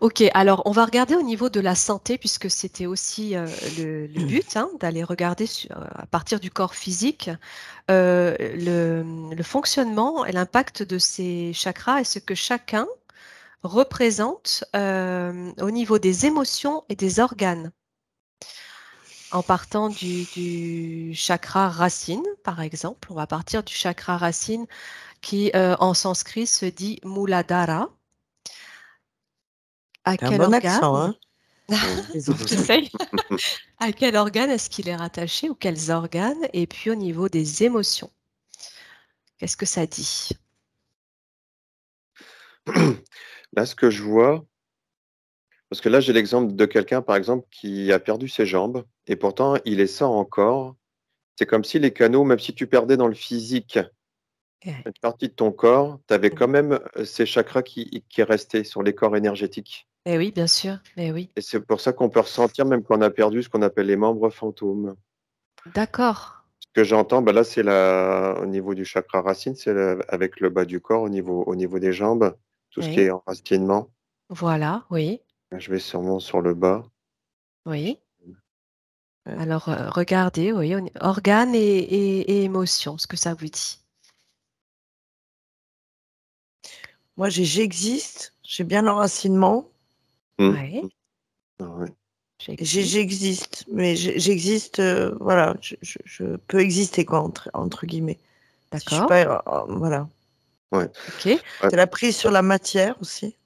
Ok, alors on va regarder au niveau de la santé, puisque c'était aussi le but, hein, d'aller regarder à partir du corps physique le fonctionnement et l'impact de ces chakras et ce que chacun représente au niveau des émotions et des organes. En partant du chakra racine, par exemple, on va partir du chakra racine qui en sanskrit se dit Muladhara. À T'as un quel bon accent, organe? hein? Désolé. J'essaye. À quel organe est-ce qu'il est rattaché ou quels organes? Et puis au niveau des émotions, qu'est-ce que ça dit? Là, ce que je vois, parce que là, j'ai l'exemple de quelqu'un, par exemple, qui a perdu ses jambes et pourtant, il les sent encore. C'est comme si les canaux, même si tu perdais dans le physique Ouais. une partie de ton corps, tu avais quand même ces chakras qui restaient sur les corps énergétiques. Eh oui, bien sûr. Eh oui. Et c'est pour ça qu'on peut ressentir, même quand on a perdu ce qu'on appelle les membres fantômes. D'accord. Ce que j'entends, bah là, c'est au niveau du chakra racine, c'est avec le bas du corps, au niveau des jambes, tout ce qui Oui. est enracinement. Voilà, oui, Je vais sûrement sur le bas. oui. Ouais. Alors, regardez, oui, organes et émotions, ce que ça vous dit. Moi, j'existe, j'ai bien l'enracinement. Oui, Ouais. j'existe. J'existe, mais j'existe, voilà, je peux exister, quoi, entre guillemets. Si je suis D'accord. pas, voilà. Ouais. Ok. Ouais. C'est la prise sur la matière aussi.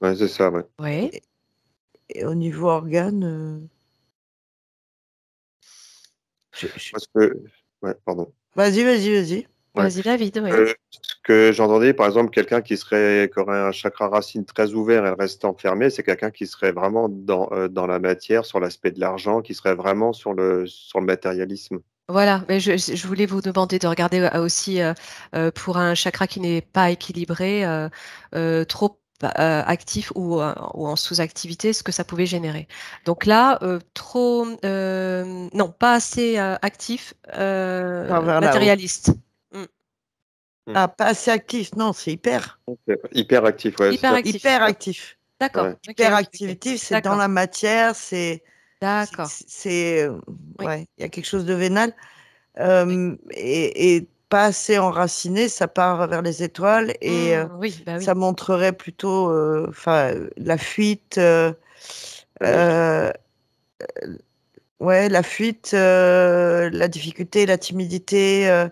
Ouais, c'est ça, ouais. Oui. Et au niveau organe, Parce que, ouais, pardon. vas-y, vas-y, vas-y. Ouais. Vas-y, David, oui. Ce que j'entendais, par exemple, quelqu'un qui aurait un chakra racine très ouvert et le reste enfermé, c'est quelqu'un qui serait vraiment dans la matière, sur l'aspect de l'argent, qui serait vraiment sur le matérialisme. Voilà, mais je voulais vous demander de regarder aussi pour un chakra qui n'est pas équilibré, trop actif ou en sous-activité, ce que ça pouvait générer. Donc là, trop, non, pas assez actif, Par vers là-haut. matérialiste. Mm. Ah, pas assez actif, non, c'est hyper. Hyper actif, ouais. Hyper C'est-à-dire actif. Hyper actif. D'accord. ouais. Ok, ok, ok. Hyperactivité, c'est dans D'accord. la matière, c'est, D'accord. Oui. ouais, il y a quelque chose de vénal. Oui. Et pas assez enraciné, ça part vers les étoiles et Oui, bah oui. ça montrerait plutôt, enfin, la fuite, Panique. ouais, la fuite, la difficulté, la timidité,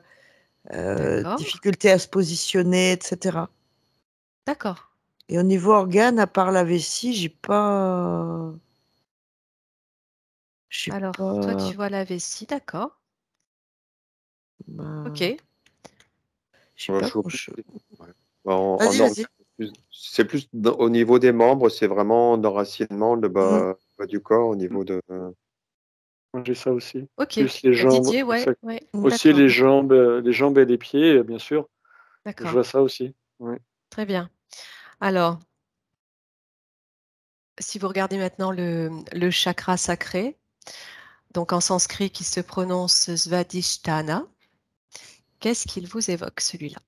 D'accord. difficulté à se positionner, etc. D'accord. Et au niveau organe, à part la vessie, j'ai Alors, toi, pas, tu vois la vessie, d'accord. Ok. bah, je sais Ouais, pas je vois grand plus. chose. Ouais. En Vas-y, organe, vas-y. c'est plus au niveau des membres, c'est vraiment d'enracinement, le Mm. bas du corps, au niveau de. Moi, j'ai ça aussi. Ok. Plus les jambes. Didier, ouais, ouais. Aussi D'accord. les jambes et les pieds, bien sûr. Je D'accord. vois ça aussi. Ouais. Très bien. Alors, si vous regardez maintenant le chakra sacré, donc en sanskrit qui se prononce Svadhisthana, qu'est-ce qu'il vous évoque, celui-là?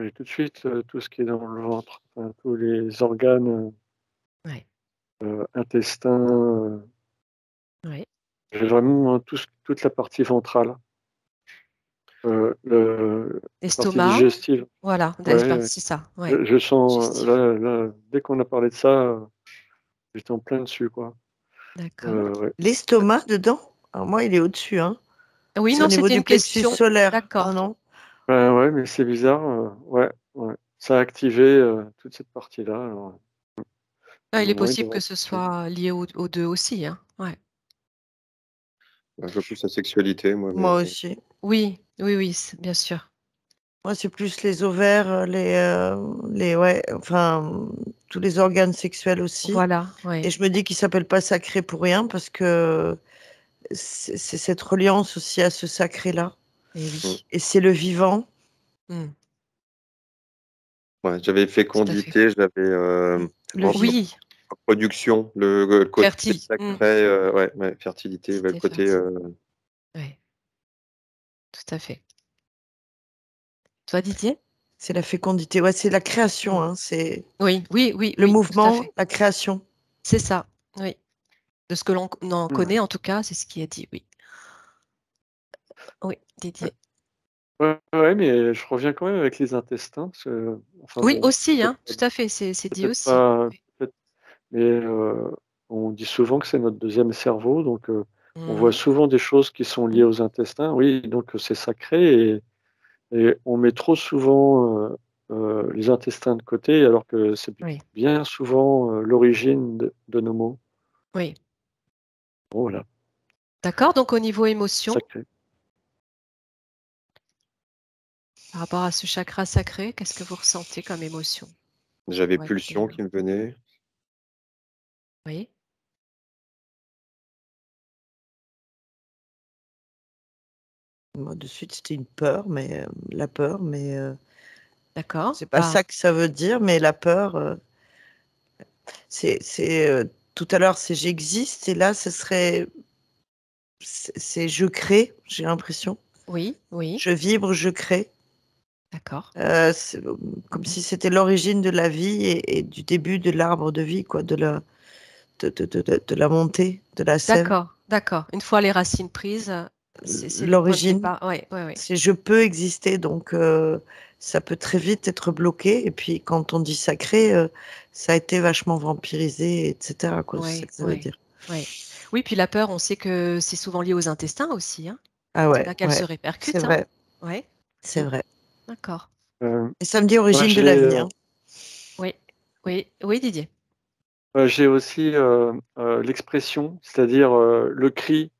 J'ai tout de suite tout ce qui est dans le ventre, enfin, tous les organes, Ouais. intestins. Ouais. J'ai vraiment toute la partie ventrale, la partie L'estomac, digestive. voilà, Ouais, c'est ça. Ouais. je sens, Digestif. là, dès qu'on a parlé de ça, j'étais en plein dessus, quoi. D'accord. Ouais. L'estomac dedans? Alors moi, il est au-dessus, hein. Oui, C'est au non, niveau c'était du une plexus question. solaire. Ah D'accord. non? Ouais, mais c'est bizarre. Ouais, ouais. Ça a activé toute cette partie-là. Alors, Ah, il est normalement, il possible devrait que être ce activé. soit lié aux deux aussi, hein. Ouais. Je vois plus la sexualité, moi, Moi mais. aussi. Oui, oui, oui, bien sûr. Moi, c'est plus les ovaires, ouais, enfin, tous les organes sexuels aussi. Voilà, Et oui. je me dis qu'il s'appelle pas sacré pour rien parce que c'est cette reliance aussi à ce sacré-là. Et Mm. oui. Et c'est le vivant. Hmm, Ouais, j'avais tout à fait. fécondité, j'avais Le vivant. Oui, reproduction, le côté fertile. sacré, ouais, fertilité, le C'était côté. fertile. Oui, tout à fait. Toi, Didier? C'est la fécondité. Ouais, c'est la création. Hein. C'est Oui, oui, oui, le oui, tout à mouvement, fait. la création. C'est ça, oui. De ce que l'on en Hmm. connaît, en tout cas, c'est ce qui est dit, oui. Oui, Didier. Ouais, mais je reviens quand même avec les intestins. Enfin Oui, bon, aussi, hein, tout à fait, c'est dit peut-être aussi. pas, Oui. mais on dit souvent que c'est notre deuxième cerveau, donc on voit Mhm. souvent des choses qui sont liées aux intestins. Oui, donc c'est sacré et on met trop souvent les intestins de côté, alors que c'est Oui, bien souvent l'origine de nos maux. oui. Bon, voilà, D'accord, donc au niveau émotion, sacré. par rapport à ce chakra sacré, qu'est-ce que vous ressentez comme émotion? J'avais Ouais, pulsion qui me venait. oui, Moi, de suite, c'était une peur, mais la peur, mais d'accord. c'est pas ça que ça veut dire, mais la peur, tout à l'heure, c'est j'existe, et là, ce serait, c'est je crée, j'ai l'impression. Oui, oui, Je vibre, je crée. d'accord. C'est comme si c'était l'origine de la vie et du début de l'arbre de vie, quoi, de la montée, de la sève. D'accord, d'accord. Une fois les racines prises, c'est le point de L'origine, départ. Oui, oui, oui. c'est je peux exister, donc ça peut très vite être bloqué. Et puis quand on dit sacré, ça a été vachement vampirisé, etc. Quoi, c'est ça Oui, que ça veut oui, dire. oui. Oui, puis la peur, on sait que c'est souvent lié aux intestins aussi, hein. Ah C'est ouais, là qu'elle se ouais, c'est répercute, hein. vrai, Oui, c'est vrai. d'accord. Et ça me dit Moi, origine de la vie. Hein. Oui, oui, oui, Didier. j'ai aussi l'expression, c'est-à-dire le cri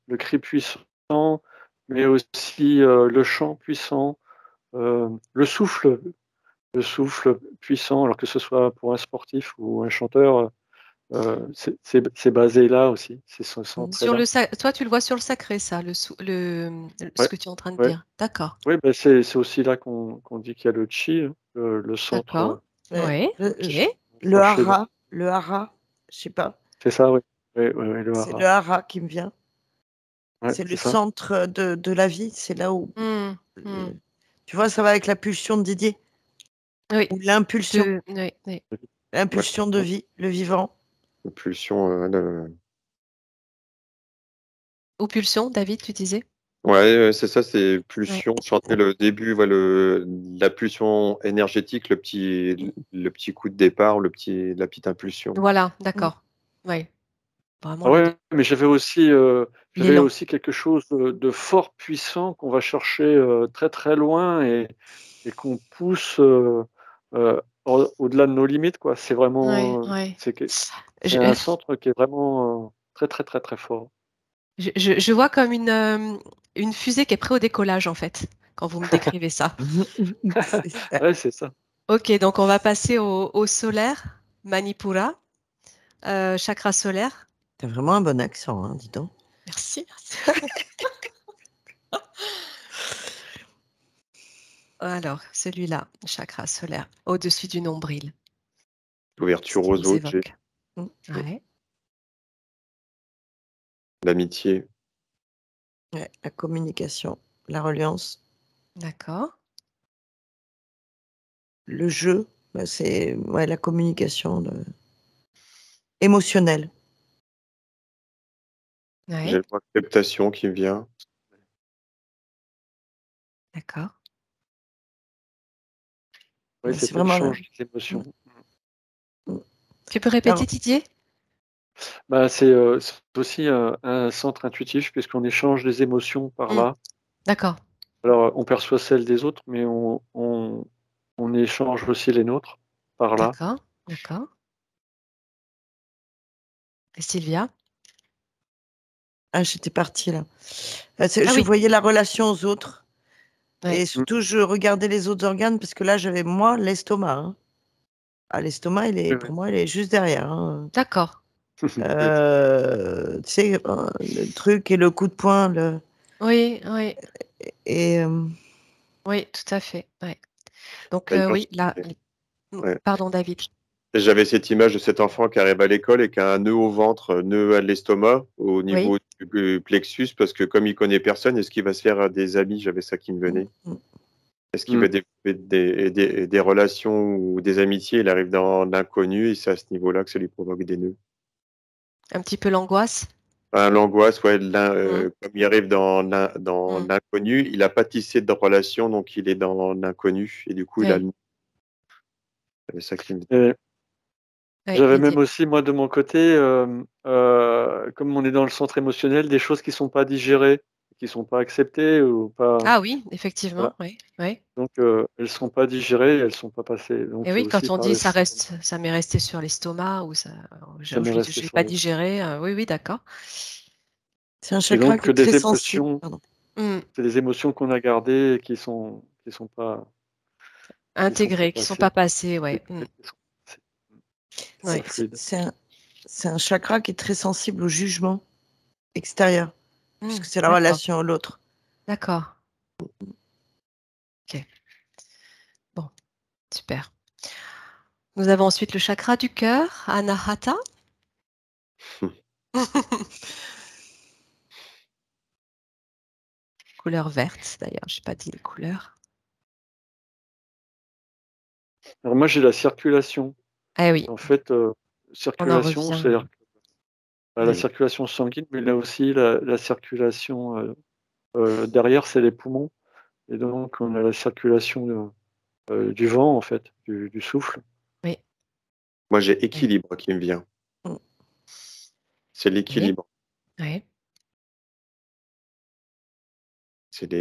puissant, mais aussi le chant puissant, le souffle puissant, alors que ce soit pour un sportif ou un chanteur, c'est basé là aussi, c'est centré Sur là. toi, tu le vois sur le sacré, ça, ce Ouais, que tu es en train de ouais, dire. D'accord, ouais, bah, c'est aussi là qu'on dit qu'il y a le chi, hein, le centre d'accord. Ouais. Oui, ok. Le penché là. hara, je sais pas, C'est ça, oui. Ouais, ouais, ouais, le c'est le hara. hara qui me vient. Ouais, C'est le c'est ça. centre de la vie, c'est là où, Hmm, hmm. tu vois, ça va avec la pulsion de Didier, Oui, ou l'impulsion, oui, oui. Ouais, l'impulsion de vie, le vivant. pulsion. Ou pulsion, David, tu disais? Ouais, c'est ça, c'est Oui. pulsion. Chanter le début, voilà, la pulsion énergétique, le petit coup de départ, la petite impulsion. Voilà, Mm. d'accord. Oui, vraiment Ah le ouais, début. mais j'avais L'élan. aussi quelque chose de fort puissant qu'on va chercher très très loin et qu'on pousse au-delà de nos limites, quoi. C'est Oui, vraiment, oui. c'est un centre qui est vraiment très très très très fort. Je vois comme une fusée qui est prête au décollage, en fait, quand vous me décrivez ça. C'est ça. Ouais, c'est ça. Ok, donc on va passer au solaire, Manipura, chakra solaire. T'as vraiment un bon accent, hein, dis donc. Merci, merci. Alors, celui-là, chakra solaire, au-dessus du nombril. Ce Ouverture qui aux vous autres, j'ai évoque. Mm. Ouais, l'amitié. Ouais, la communication, la reliance, d'accord. le jeu, bah, c'est ouais, la communication émotionnelle. J'ai Ouais, l'acceptation qui vient. d'accord. Ouais, C'est cet vraiment échange mm, d'émotions. mm. Tu peux répéter, Didier? Bah, c'est aussi un centre intuitif puisqu'on échange des émotions par Hmm, là. d'accord, Alors, on perçoit celles des autres, mais on échange aussi les nôtres par là. d'accord, d'accord. Et Sylvia? Ah, j'étais partie là. Ah Je oui, voyais la relation aux autres ouais. et surtout je regardais les autres organes parce que là j'avais moi l'estomac. Hein. Ah, l'estomac, Oui, pour moi, il est juste derrière. Hein. D'accord. oui. Tu sais, le truc et le coup de poing. Oui, oui, Et oui, tout à fait. Ouais. Donc, D'ailleurs, oui, là, ouais. pardon, David. J'avais cette image de cet enfant qui arrive à l'école et qui a un nœud au ventre, nœud à l'estomac, au Oui, niveau du plexus, parce que comme il connaît personne, est-ce qu'il va se faire des amis? J'avais ça qui me venait. Est-ce qu'il va développer des relations ou des amitiés? Il arrive dans l'inconnu et c'est à ce niveau-là que ça lui provoque des nœuds. Un petit peu l'angoisse. L'angoisse, ouais, comme il arrive dans Mm. l'inconnu, il n'a pas tissé de relation, donc il est dans l'inconnu. Et du coup, il a Oui. c'est ça qui me... Et Oui, j'avais Lydie. même aussi, moi, de mon côté, comme on est dans le centre émotionnel, des choses qui ne sont pas digérées, qui ne sont pas acceptées ou pas. Ah oui, effectivement. Voilà. Oui. Donc, elles ne sont pas digérées, elles ne sont pas passées. Et Donc, oui, aussi quand on par dit le ça système, reste, ça m'est resté sur l'estomac ou ça m'est resté je l'ai sur pas le. digéré. Oui, d'accord. C'est un Et chakra donc, qui est très sensible. Pardon. Mm. c'est des émotions qu'on a gardées et qui sont pas Intégrés, qui sont pas passés, qui ouais. sont passées. Ouais. Fluide. C'est un chakra qui est très sensible au jugement extérieur, puisque c'est la D'accord. relation à l'autre. D'accord. Ok. Bon, super. Nous avons ensuite le chakra du cœur, Anahata. Couleur verte, d'ailleurs, je n'ai pas dit les couleurs. Alors, moi, j'ai la circulation. Eh oui, En fait, on en circulation, revient. c'est-à-dire la Oui. circulation sanguine, mais là aussi la circulation derrière, c'est les poumons. Et donc, on a la circulation du vent, en fait, du souffle. Oui. Moi, j'ai équilibre qui me vient. Mm. C'est l'équilibre. Oui. Il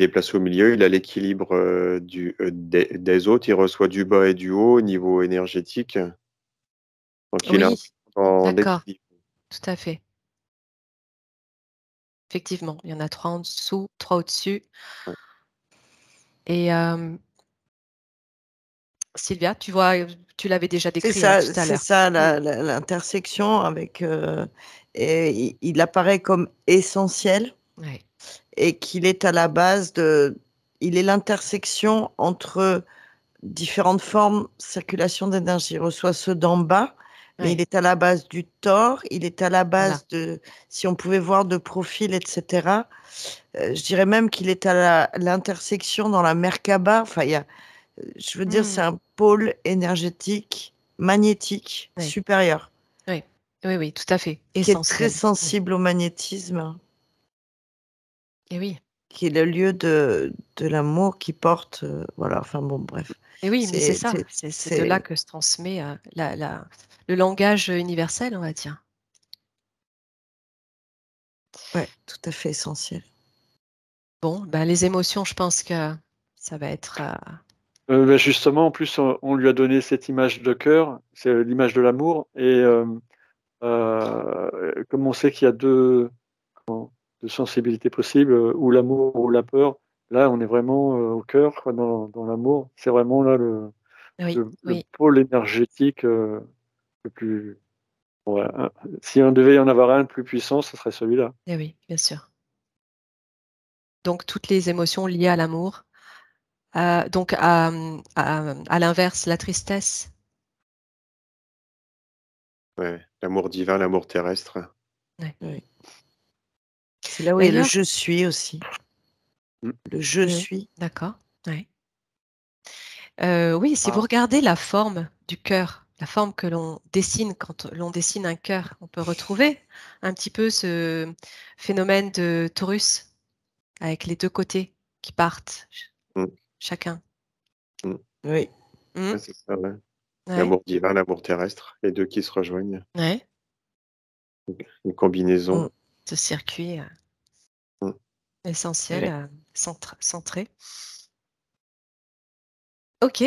est placé au milieu, il a l'équilibre des autres, il reçoit du bas et du haut au niveau énergétique. Donc, il est Oui, dans d'accord, l'équilibre. tout à fait. Effectivement, il y en a 3 en dessous, 3 au-dessus. Ouais. Et Sylvia, tu vois, tu l'avais déjà C'est décrit tout à c'est l'heure. ça l'intersection avec. Et il apparaît comme essentiel Ouais. et qu'il est à la base de. Il est l'intersection entre différentes formes de circulation d'énergie. Il reçoit ceux d'en bas, mais il Ouais. est à la base du tore, il est à la Voilà. base de, si on pouvait voir de profil, etc. Je dirais même qu'il est à l'intersection dans la Merkaba. Enfin, je veux dire, c'est un pôle énergétique, magnétique, Oui. supérieur, Oui. Oui, oui, tout à fait. qui est très Essentiel. sensible au magnétisme, Et oui. qui est le lieu de l'amour qui porte. Voilà, enfin bon, bref. Et oui, mais c'est C'est, ça. c'est, C'est de là c'est- que se transmet le langage universel, on va dire. ouais, tout à fait essentiel. Bon, ben, les émotions, je pense que ça va être. Justement, en plus, on lui a donné cette image de cœur, c'est l'image de l'amour. Et comme on sait qu'il y a deux sensibilités possibles, ou l'amour ou la peur, là, on est vraiment au cœur, quoi, dans l'amour. C'est vraiment là Oui, le oui, pôle énergétique le plus. Ouais, si on devait y en avoir un le plus puissant, ce serait celui-là. et oui, bien sûr. Donc, toutes les émotions liées à l'amour. Donc, à l'inverse, la tristesse. Ouais. L'amour divin, l'amour terrestre. Ouais. Oui. C'est là où il y a le D'ailleurs, je suis aussi. Mm. Le je oui, suis. d'accord. Ouais. Oui, si vous Ah. regardez la forme du cœur, la forme que l'on dessine quand l'on dessine un cœur, on peut retrouver un petit peu ce phénomène de torus avec les deux côtés qui partent Mm. chacun. Mm. Oui. Hmm. Ouais, c'est ça, ouais. Ouais, L'amour divin, l'amour terrestre, les deux qui se rejoignent. ouais, Une combinaison. Mm. ce circuit Mm. essentiel, Ouais. centré. Ok.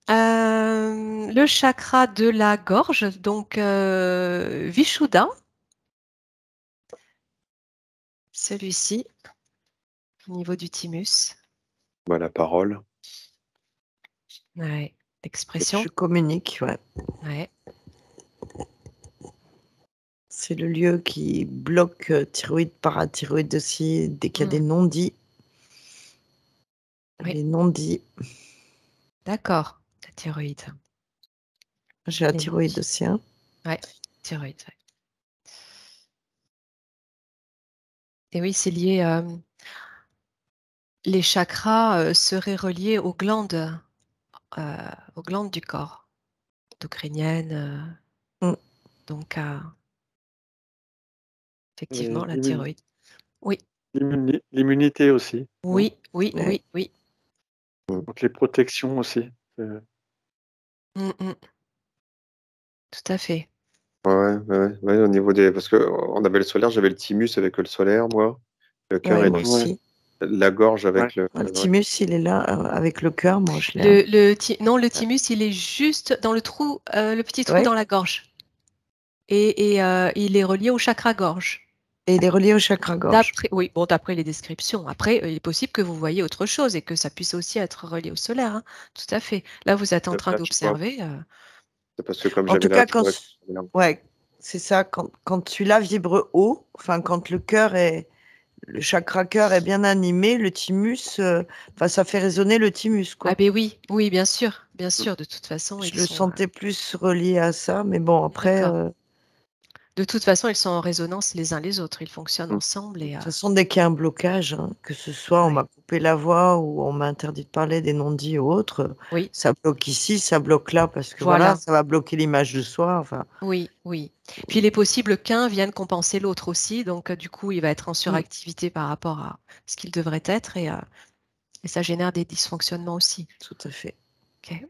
Le chakra de la gorge, donc Vishuddha, celui-ci, au niveau du thymus. Bah, la parole. Ouais. L'expression. Je communique, ouais. Ouais. C'est le lieu qui bloque thyroïde, parathyroïde aussi, dès qu'il y a des Hmm. non-dits. Oui. Les non-dits. D'accord. La thyroïde. J'ai la Les thyroïde non-dits. aussi. Hein. Ouais. Thyroïde. Ouais. Et oui, c'est lié. les chakras seraient reliés aux glandes du corps, endocriniennes, Mm. donc Et effectivement la thyroïde. Oui, l'immunité aussi, non? oui, oui, Ouais. oui, oui. Donc les protections aussi. Tout à fait. Ouais, au niveau des. Parce qu'on avait le solaire, j'avais le thymus avec le solaire, moi. Le cœur Ouais, et moi aussi. la gorge avec le. Le thymus, il est là avec le cœur, moi je Le, l'ai. non, le thymus, il est juste dans le trou, le petit trou Ouais. dans la gorge. Et il est relié au chakra gorge. Et il est relié au chakra gorge. Oui, bon, d'après les descriptions. Après, il est possible que vous voyez autre chose et que ça puisse aussi être relié au solaire, hein. Tout à fait. Là, vous êtes en train Là, je vois. d'observer. C'est parce que comme En tout j'avais cas, ouais, c'est ça, quand celui-là vibre haut, enfin quand le chakra cœur est bien animé, le thymus, ça fait résonner le thymus, quoi. Ah ben oui, oui, bien sûr, de toute façon, Je le sentais plus relié à ça, mais bon, après, d'accord. De toute façon, ils sont en résonance les uns les autres, ils fonctionnent ensemble de toute façon, dès qu'il y a un blocage, hein, que ce soit on Ouais. m'a coupé la voix ou on m'a interdit de parler des non-dits ou autres, Oui, ça bloque ici, ça bloque là, parce que voilà. voilà, ça va bloquer l'image de soi. Enfin, Oui, oui. Puis il est possible qu'un vienne compenser l'autre aussi, donc du coup, il va être en suractivité par rapport à ce qu'il devrait être et ça génère des dysfonctionnements aussi. tout à fait. Ok.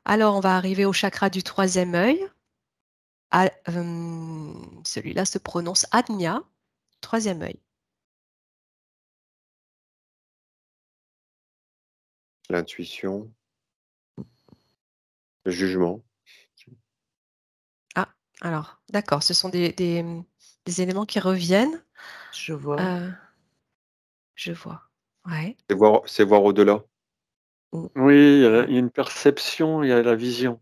Alors, on va arriver au chakra du troisième œil. Celui-là se prononce Ajna, troisième œil. l'intuition, le jugement. Ah, alors, d'accord, ce sont des éléments qui reviennent. Je vois. Je vois. Ouais. C'est voir au-delà. Oui, il y a une perception, il y a la vision,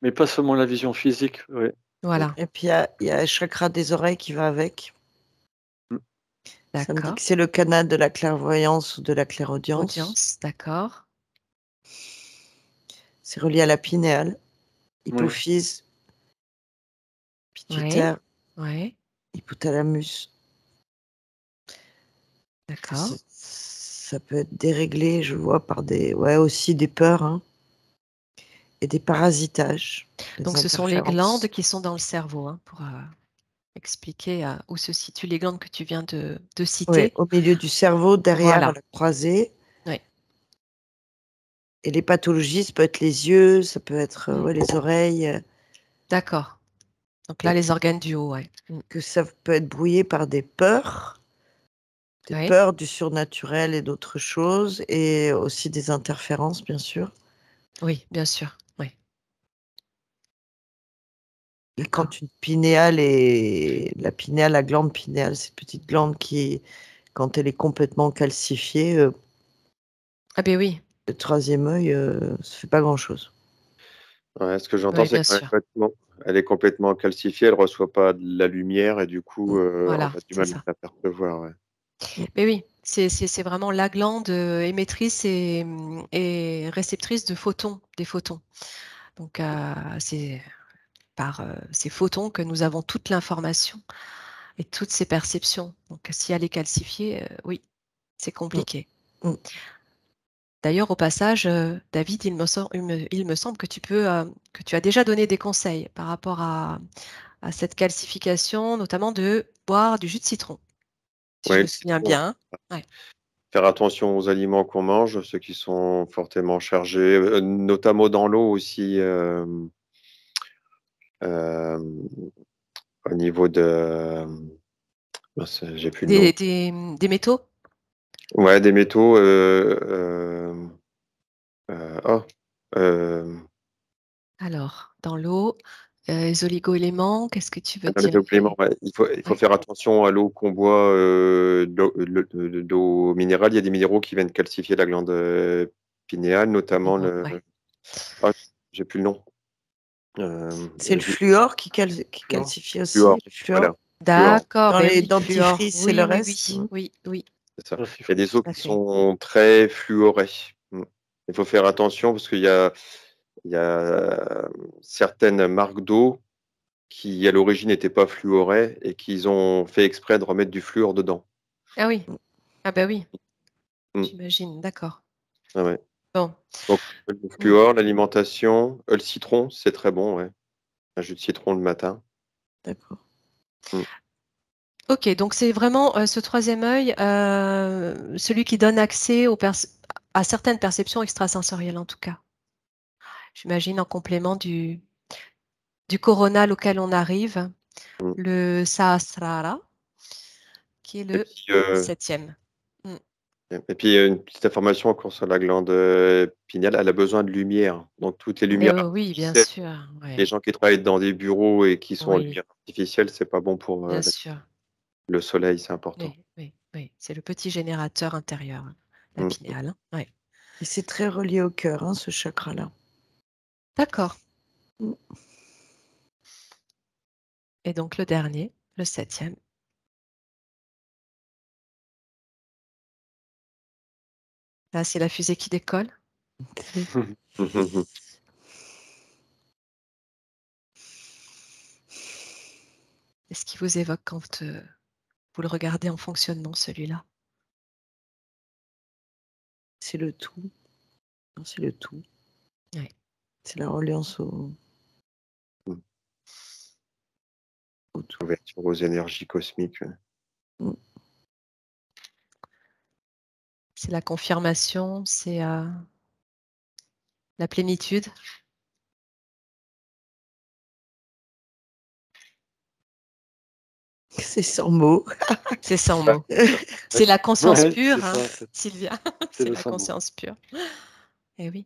mais pas seulement la vision physique. Oui. Voilà. Et puis il y a le chakra des oreilles qui va avec. Ça me dit D'accord. que c'est le canal de la clairvoyance ou de la clairaudience. Audience, d'accord. C'est relié à la pinéale, hypophyse, pituitaire, Ouais. hypothalamus. D'accord. Ça peut être déréglé, je vois, par aussi des peurs, hein, et des parasitages. Donc, ce sont les glandes qui sont dans le cerveau, hein, pour expliquer où se situent les glandes que tu viens de citer. Oui, au milieu du cerveau, derrière Voilà. à la croisée. Oui. Et les pathologies, ça peut être les yeux, ça peut être les oreilles. D'accord. Donc là, les organes du haut, ouais. Que ça peut être brouillé par des peurs. Des peurs du surnaturel et d'autres choses, et aussi des interférences, bien sûr. Oui, bien sûr, oui. Et quand une pinéale la glande pinéale, cette petite glande qui, quand elle est complètement calcifiée, Ah ben oui. le troisième œil, ça fait pas grand-chose. Ouais, ce que j'entends, Oui, c'est bien sûr. qu'elle est complètement calcifiée, elle ne reçoit pas de la lumière et du coup, on Voilà, a du c'est mal ça. à la percevoir. Ouais. Mais oui, c'est vraiment la glande émettrice et réceptrice de photons, des photons. Donc, c'est par ces photons que nous avons toute l'information et toutes ces perceptions. Donc, si elle est calcifiée, oui, c'est compliqué. D'ailleurs, au passage, David, il me semble que que tu as déjà donné des conseils par rapport à cette calcification, notamment de boire du jus de citron, si je Ouais, me souviens bien. Ouais. faire attention aux aliments qu'on mange, ceux qui sont fortement chargés, notamment dans l'eau aussi, au niveau de. J'ai plus le nom. Des métaux? Ouais, des métaux. Oh, Alors, dans l'eau, les oligo-éléments, qu'est-ce que tu veux les dire? compléments, ouais. Il faut faire attention à l'eau qu'on boit, d'eau minérale. Il y a des minéraux qui viennent calcifier la glande pinéale, notamment Ouais. Ah, j'ai plus le nom. C'est le fluor qui calcifie aussi. Fluor. Le fluor. Voilà. Fluor. D'accord, Dans ben les oui, fluor. dentifrices et Oui, le oui, reste. oui, oui. C'est ça. Ça, Il y a des eaux Tout à qui fait. sont très fluorées. Il faut faire attention parce qu'il y a certaines marques d'eau qui, à l'origine, n'étaient pas fluorées et qu'ils ont fait exprès de remettre du fluor dedans. Ah oui. Ah ben oui. j'imagine. D'accord. Ah ouais. Bon. Donc, le fluor, l'alimentation, le citron, c'est très bon, ouais. Un jus de citron le matin. D'accord. Ok, donc c'est vraiment ce troisième œil, celui qui donne accès à certaines perceptions extrasensorielles en tout cas. J'imagine en complément du coronal auquel on arrive, Mm. le Sahasrara, qui est Et le puis, 7e. une petite information encore sur la glande pinéale, elle a besoin de lumière. Donc, toutes les lumières Oui, bien artificielles, sûr. les Ouais. gens qui travaillent dans des bureaux et qui sont en Oui, lumière artificielle, c'est pas bon pour bien sûr. le soleil, c'est important. Oui. C'est le petit générateur intérieur, la Mm. pinéale. Ouais. Et c'est très relié au cœur, hein, ce chakra-là. D'accord. Mm. Et donc le dernier, le 7e. Là, c'est la fusée qui décolle. Qu'est-ce qui vous évoque quand vous le regardez en fonctionnement, celui-là? C'est le tout. Non, c'est le tout. Oui. C'est la reliance au tout. Ouverture aux énergies cosmiques. Mm. C'est la confirmation, c'est la plénitude. C'est sans mots. C'est sans mots. C'est la conscience Ouais, pure, c'est hein, ça, c'est Sylvia. c'est C'est le la symbole. conscience pure. Eh oui.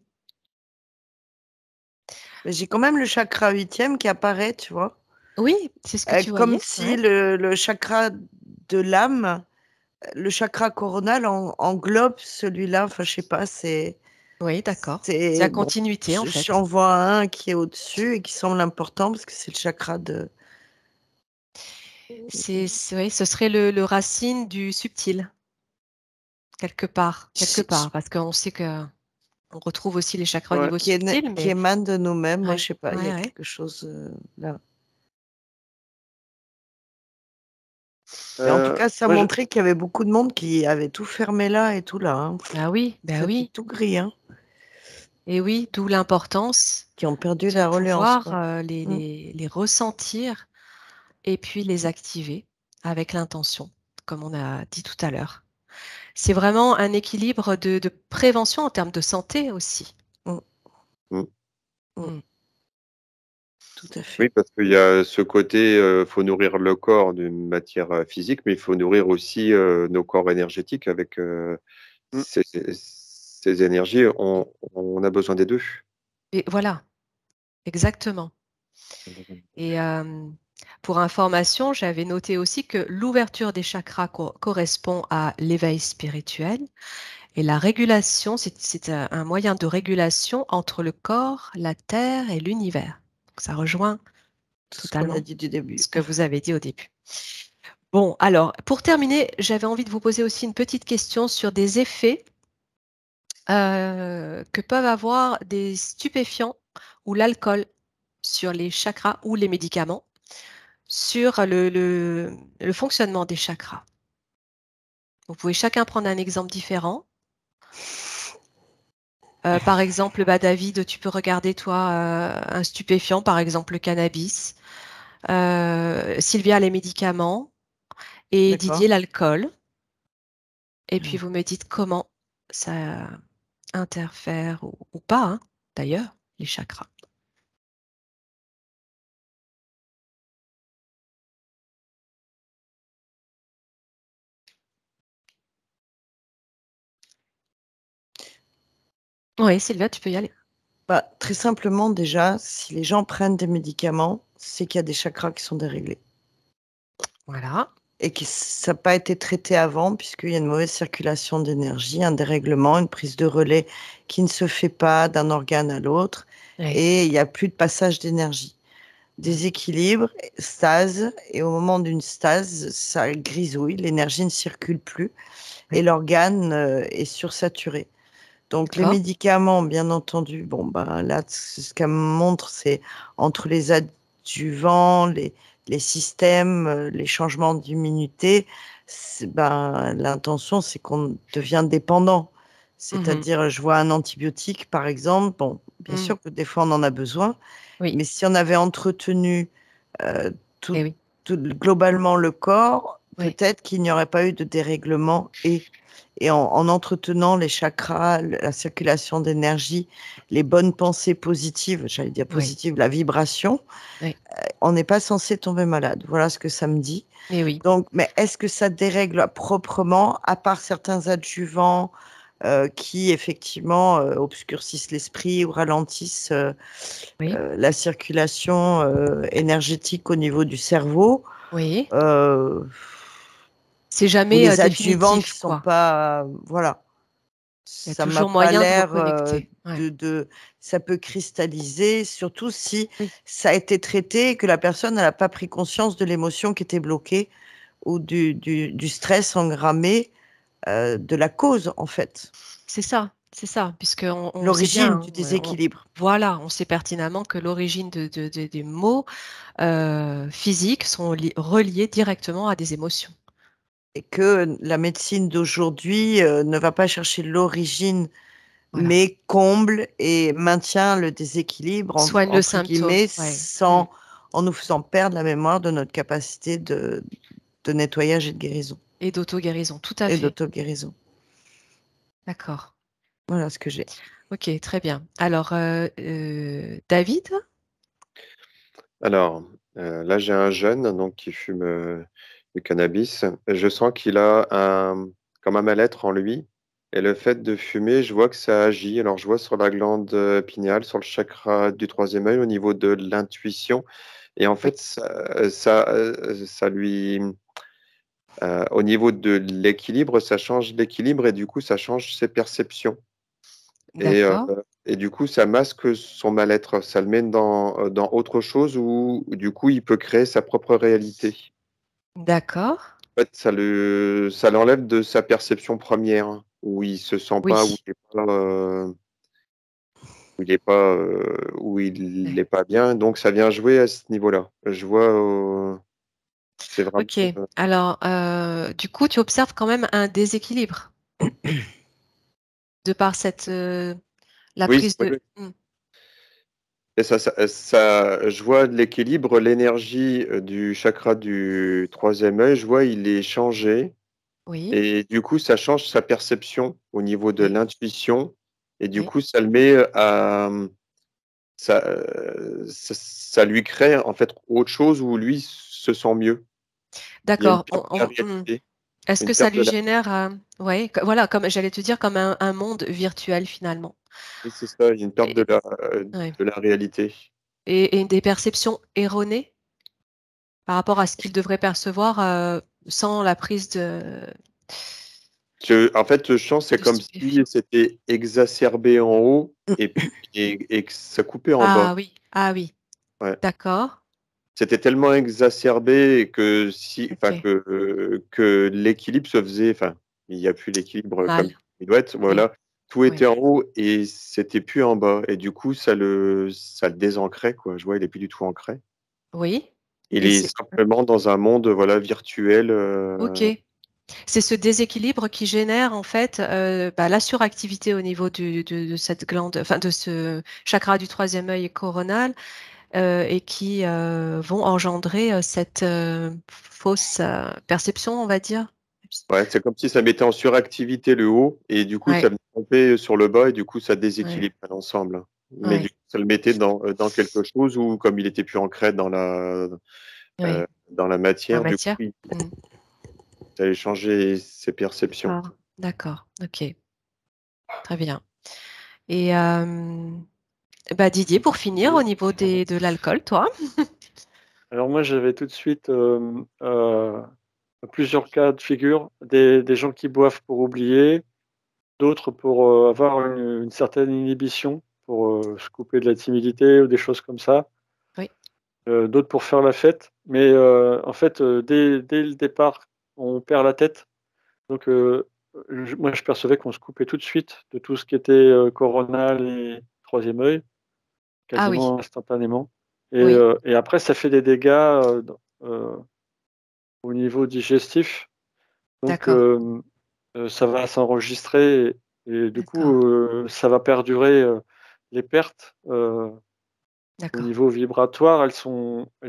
Mais j'ai quand même le chakra 8e qui apparaît, tu vois. Oui, c'est ce que tu Comme voyais. si Ouais. le chakra de l'âme, le chakra coronal englobe celui-là. Enfin, je sais pas, Oui, d'accord. C'est la bon, continuité, en fait. j'en vois un qui est au-dessus et qui semble important parce que c'est le chakra de. Oui, ce serait le racine du subtil, quelque part, parce qu'on sait que on retrouve aussi les chakras au Ouais. niveau qui subtil, mais émane de nous-mêmes. Moi, ouais, je sais pas, il y a ouais. quelque chose là. Et en tout cas, ça Moi, montrait qu'il y avait beaucoup de monde qui avait tout fermé là et tout là, hein. Ah oui, ben C'était oui. tout gris, hein, Et oui, d'où l'importance qui ont perdu de la reliance, pouvoir quoi. Mm. les ressentir et puis les activer avec l'intention, comme on a dit tout à l'heure. C'est vraiment un équilibre de prévention en termes de santé aussi. Mm. Mm. Mm. Tout à fait. Oui, parce qu'il y a ce côté, faut nourrir le corps d'une matière physique, mais il faut nourrir aussi nos corps énergétiques avec Mm. ces énergies. On a besoin des deux. Et voilà, exactement. Et pour information, j'avais noté aussi que l'ouverture des chakras correspond à l'éveil spirituel et la régulation, c'est un moyen de régulation entre le corps, la terre et l'univers. Donc, ça rejoint Tout ce qu'on a totalement dit du début. ce que vous avez dit au début. Bon, alors, pour terminer, j'avais envie de vous poser aussi une petite question sur des effets que peuvent avoir des stupéfiants ou l'alcool sur les chakras ou les médicaments sur le fonctionnement des chakras. Vous pouvez chacun prendre un exemple différent. Par exemple, David, tu peux regarder toi un stupéfiant, par exemple le cannabis, Sylvia les médicaments et D'accord. Didier l'alcool. Et puis vous me dites comment ça interfère ou pas, hein, d'ailleurs, les chakras. Oui, Sylvia, tu peux y aller. Bah, très simplement, déjà, si les gens prennent des médicaments, c'est qu'il y a des chakras qui sont déréglés. Voilà. Et que ça n'a pas été traité avant, puisqu'il y a une mauvaise circulation d'énergie, un dérèglement, une prise de relais qui ne se fait pas d'un organe à l'autre, Oui. et il n'y a plus de passage d'énergie. Déséquilibre, stase, et au moment d'une stase, ça grisouille, l'énergie ne circule plus, Oui. et l'organe est sursaturé. Donc les D'accord. médicaments, bien entendu, bon ben là, ce qu'elle me montre, c'est entre les adjuvants, les les systèmes, les changements d'immunité, l'intention, c'est qu'on devient dépendant. C'est-à-dire, je vois un antibiotique, par exemple. Bon, bien sûr que des fois, on en a besoin. Oui. Mais si on avait entretenu Eh oui. globalement le corps, Oui. peut-être qu'il n'y aurait pas eu de dérèglement. Et en entretenant les chakras, la circulation d'énergie, les bonnes pensées positives, j'allais dire positives, la vibration, on n'est pas censé tomber malade. Voilà ce que ça me dit. Mais oui. Donc, mais est-ce que ça dérègle proprement, à part certains adjuvants qui, effectivement, obscurcissent l'esprit ou ralentissent la circulation énergétique au niveau du cerveau? Oui. C'est Ou jamais les adjuvants définitif, qui sont quoi. pas, voilà. Il y a Ça m'a toujours pas moyen de l'air reconnecter. Ouais. ça peut cristalliser, surtout si Oui. ça a été traité et que la personne n'a pas pris conscience de l'émotion qui était bloquée ou du stress engrammé, de la cause, en fait. C'est ça, puisque on sait L'origine bien, du déséquilibre. voilà, on sait pertinemment que l'origine des maux physiques sont reliés directement à des émotions. Et que la médecine d'aujourd'hui ne va pas chercher l'origine, Voilà. mais comble et maintient le déséquilibre, Soigne le entre symptôme. guillemets, Ouais. en nous faisant perdre la mémoire de notre capacité de nettoyage et de guérison. Et d'auto-guérison, tout à Et fait. d'auto-guérison. D'accord. Voilà ce que j'ai. Ok, très bien. Alors, David? Alors, là, j'ai un jeune donc, qui fume du cannabis. Je sens qu'il a comme un mal-être en lui. Et le fait de fumer, je vois que ça agit. Alors, je vois sur la glande pinéale, sur le chakra du troisième œil, au niveau de l'intuition. Et en fait, ça lui, au niveau de l'équilibre, ça change l'équilibre et du coup, ça change ses perceptions. D'accord. Et du coup, ça masque son mal-être. Ça le mène dans autre chose où, du coup, il peut créer sa propre réalité. D'accord. En fait, ça l'enlève de sa perception première, où il se sent pas, Oui. où il n'est pas bien. Donc, ça vient jouer à ce niveau-là. Je vois, c'est vraiment. Ok. Alors, du coup, tu observes quand même un déséquilibre de par la Oui, prise oui, de. oui. Et je vois de l'équilibre, l'énergie du chakra du troisième œil, je vois, il est changé. Oui. Et du coup, ça change sa perception au niveau de Oui. l'intuition. Et du Oui. coup, ça le met à. Ça lui crée en fait autre chose où lui se sent mieux. Il y a une D'accord. perte de la réalité. Est-ce Une que ça perte de lui la. génère, ouais, voilà, comme j'allais te dire, comme un monde virtuel finalement. Oui, c'est ça, il y a une perte Et, ouais. de la réalité. Et des perceptions erronées par rapport à ce qu'il devrait percevoir sans la prise En fait, je sens c'est de comme si stupéfiants. c'était exacerbé en haut et que ça coupait en bas. Ah oui, Ouais. d'accord. C'était tellement exacerbé que Ok. que l'équilibre se faisait, enfin, il n'y a plus l'équilibre comme Mal. il doit être, Oui, voilà. Tout oui, était en haut et c'était plus en bas. Et du coup, ça le désancrait, quoi. Je vois, il est plus du tout ancré. oui. Il Et est c'est simplement dans un monde, voilà, virtuel. ok. C'est ce déséquilibre qui génère en fait la suractivité au niveau de cette glande, enfin de ce chakra du troisième œil coronal et qui vont engendrer cette fausse perception, on va dire. Ouais, c'est comme si ça mettait en suractivité le haut et du coup, ça Ouais, venait pomper sur le bas et du coup, ça ouais, déséquilibre l'ensemble. Mais du ouais, coup, ça le mettait dans quelque chose où, comme il était plus ancré ouais. dans la En matière, du coup, matière. Mm. ça allait changer ses perceptions. D'accord, d'accord, ok, très bien. Et Didier, pour finir, au niveau de l'alcool, toi? Alors moi, j'avais tout de suite plusieurs cas de figure, des gens qui boivent pour oublier, d'autres pour avoir une certaine inhibition, pour se couper de la timidité ou des choses comme ça, Oui. d'autres pour faire la fête. Mais en fait, dès le départ, on perd la tête. Donc moi, je percevais qu'on se coupait tout de suite de tout ce qui était coronal et troisième œil, Ah oui, quasiment instantanément. oui, Et après, ça fait des dégâts au niveau digestif. Donc, D'accord, ça va s'enregistrer et du coup, d'accord, ça va perdurer. Les pertes au d'accord. niveau vibratoire, elles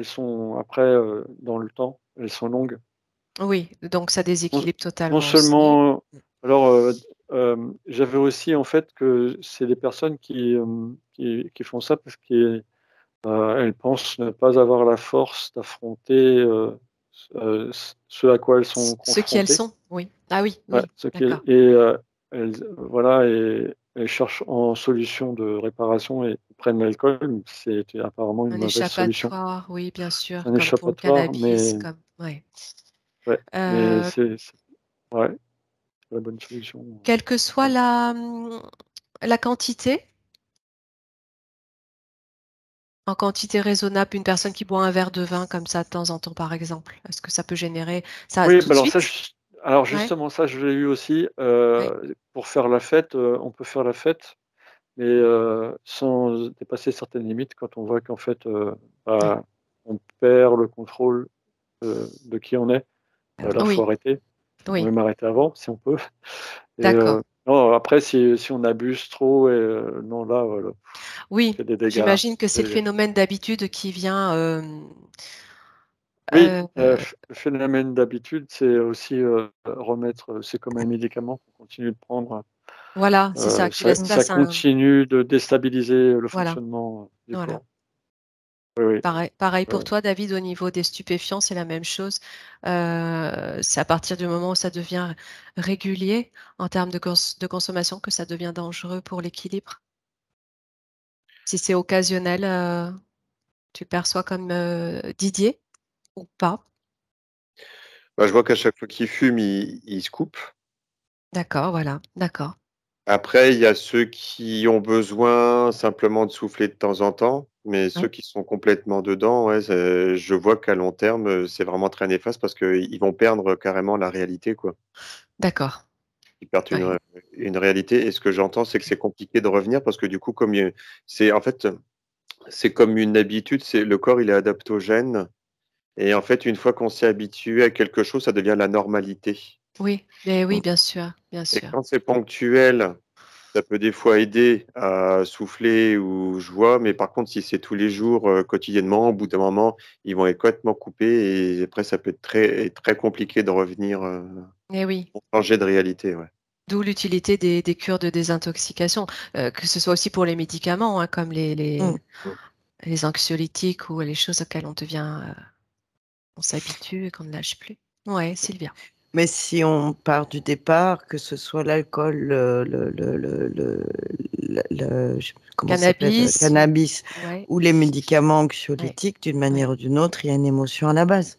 sont après dans le temps, elles sont longues. Oui, donc ça Non, déséquilibre non totalement aussi. seulement, alors j'avais aussi en fait que c'est des personnes qui font ça parce qu'elles pensent ne pas avoir la force d'affronter ce à quoi elles sont Ceux qui elles confrontées. sont, oui. Ah oui, Ouais, oui, ce qui d'accord. voilà, et elles cherchent en solution de réparation et prennent l'alcool. C'est apparemment une Un mauvaise solution. échappatoire, oui, bien sûr, Un comme pour le échappatoire, cannabis, comme ouais. ouais, mais Euh, ouais, c'est la bonne solution. Quelle que soit Ouais. la quantité, en quantité raisonnable, une personne qui boit un verre de vin comme ça de temps en temps, par exemple, est-ce que ça peut générer ça Oui, tout bah de alors ça, suite? alors Ouais, justement, ça, je l'ai eu aussi. ouais, Pour faire la fête, on peut faire la fête, mais sans dépasser certaines limites quand on voit qu'en fait, ouais. bah, on perd le contrôle de qui on est. Là, faut Oui, arrêter. Faut oui, même arrêter avant, si on peut. Et d'accord. non, après, si on abuse trop, et non, là, voilà, Oui, c'est des dégâts. j'imagine que c'est le Et- phénomène d'habitude qui vient. oui, Euh, le phénomène d'habitude, c'est aussi remettre, c'est comme un médicament qu'on continue de prendre. voilà, c'est ça, qui laisse Ça place à un. continue de déstabiliser le Voilà, fonctionnement du voilà. corps. Oui, oui. Pareil pour Ouais. toi, David, au niveau des stupéfiants, c'est la même chose. C'est à partir du moment où ça devient régulier en termes de consommation que ça devient dangereux pour l'équilibre. Si c'est occasionnel, tu le perçois comme Didier ou pas? Bah, je vois qu'à chaque fois qu'il fume, il se coupe. D'accord, voilà, d'accord. Après, il y a ceux qui ont besoin simplement de souffler de temps en temps, mais ceux Ouais, qui sont complètement dedans, ouais, je vois qu'à long terme, c'est vraiment très néfaste parce qu'ils vont perdre carrément la réalité, quoi. d'accord. Ils perdent Ouais, une réalité. Et ce que j'entends, c'est que c'est compliqué de revenir parce que du coup, c'est en fait, c'est comme une habitude, c'est le corps, il est adaptogène. Et en fait, une fois qu'on s'est habitué à quelque chose, ça devient la normalité. oui, mais oui, Mm. bien sûr, bien Et sûr. quand c'est ponctuel, ça peut des fois aider à souffler ou je vois, mais par contre, si c'est tous les jours, quotidiennement, au bout d'un moment, ils vont être complètement coupés et après, ça peut être très compliqué de revenir, Mais oui. changer de réalité. Ouais. D'où l'utilité des cures de désintoxication, que ce soit aussi pour les médicaments, hein, comme Mm. les anxiolytiques ou les choses auxquelles on s'habitue et qu'on ne lâche plus. Ouais, Sylvia. Mais si on part du départ, que ce soit l'alcool, comment ça s'appelle, Cannabis, cannabis ouais, ou les médicaments ouais, anxiolytiques, d'une ouais, manière ou d'une autre, il y a une émotion à la base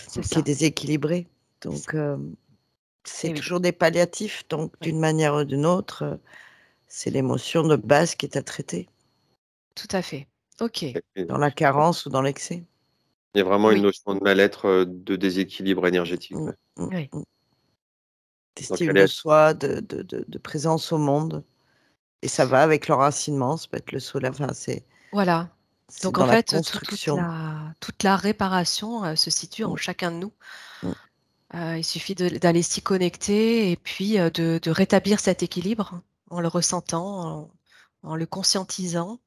c'est qui est ça. déséquilibrée. Donc, c'est Et oui, toujours des palliatifs. Donc, oui, d'une manière ou d'une autre, c'est l'émotion de base qui est à traiter, tout à fait. Ok. dans la carence ou dans l'excès. Il y a vraiment une Oui, notion de mal-être, de déséquilibre énergétique. Mm, Ouais. mm, oui, mm. Donc, D'estime de soi, de présence au monde. Et ça va avec l'enracinement, ça peut être le soleil, enfin, voilà. c'est Donc en dans la fait, construction. toute la réparation se situe en Mm, chacun de nous. mm. Il suffit d'aller s'y connecter et puis de rétablir cet équilibre en le ressentant, en le conscientisant,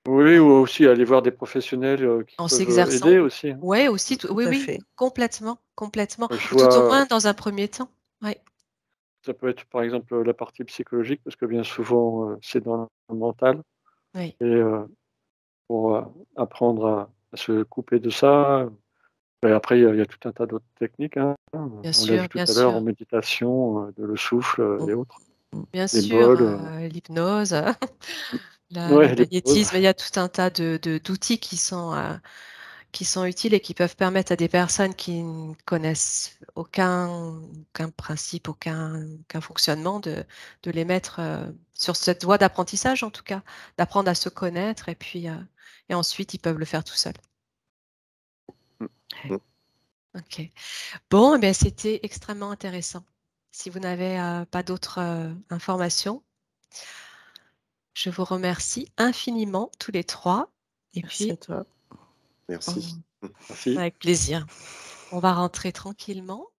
Oui, euh, ou aussi aller voir des professionnels qui en peuvent s'exerçant. aider aussi, hein. Ouais, aussi, Tout oui, à oui, fait. complètement, complètement. Je Ou tout au vois, moins dans un premier temps. Ouais, ça peut être par exemple la partie psychologique, parce que bien souvent c'est dans le mental, oui, et pour apprendre à se couper de ça. Et après, il y a tout un tas d'autres techniques, hein. On l'a vu tout bien à l'heure en sûr, méditation, de le souffle Mm, et autres, mm. bien les sûr. bols. L'hypnose, le Ouais, les bols. magnétisme, il y a tout un tas d'outils qui sont utiles et qui peuvent permettre à des personnes qui ne connaissent aucun principe, aucun fonctionnement de les mettre sur cette voie d'apprentissage, en tout cas, d'apprendre à se connaître et puis et ensuite ils peuvent le faire tout seuls. Mm. Ok. Bon, eh bien, c'était extrêmement intéressant. Si vous n'avez pas d'autres informations, je vous remercie infiniment tous les trois. Et Merci à puis, toi. on Merci. Merci. Avec plaisir. On va rentrer tranquillement.